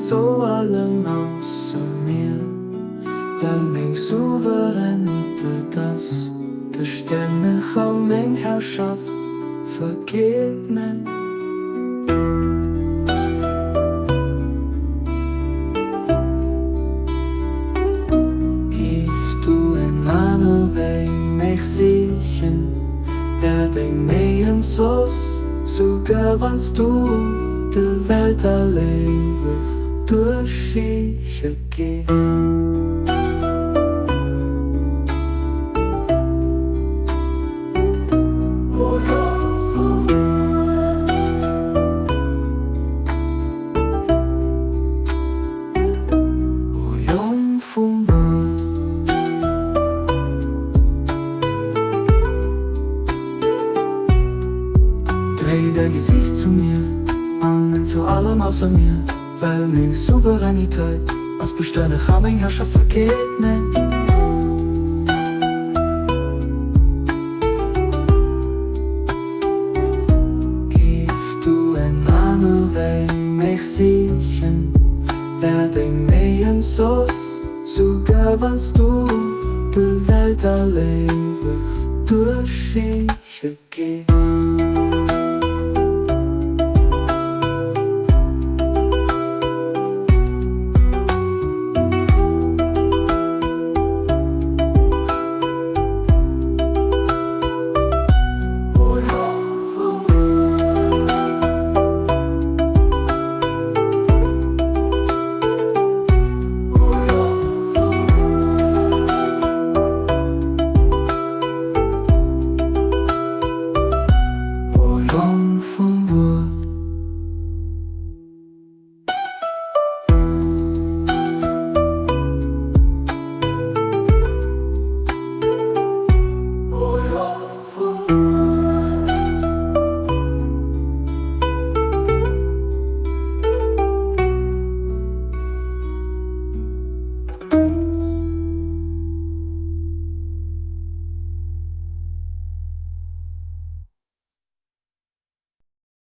so allem außer mir, weil mein Souveränität das beständig an mein Herrschaft vergeht nicht. Gib du in einer Weg mich sichern, werde ich mehr im Soß, sogar wannst du die Welt allein durch sicher geht. Dreh dein Gesicht zu mir, an zu allem außer mir, weil meine Souveränität als beständig an mein Herrschaft vergeht nicht. Gib du in einer Weg mich sichern, werde ich mehr im Soß, sogar wannst du die Welt allein durch sicher geht.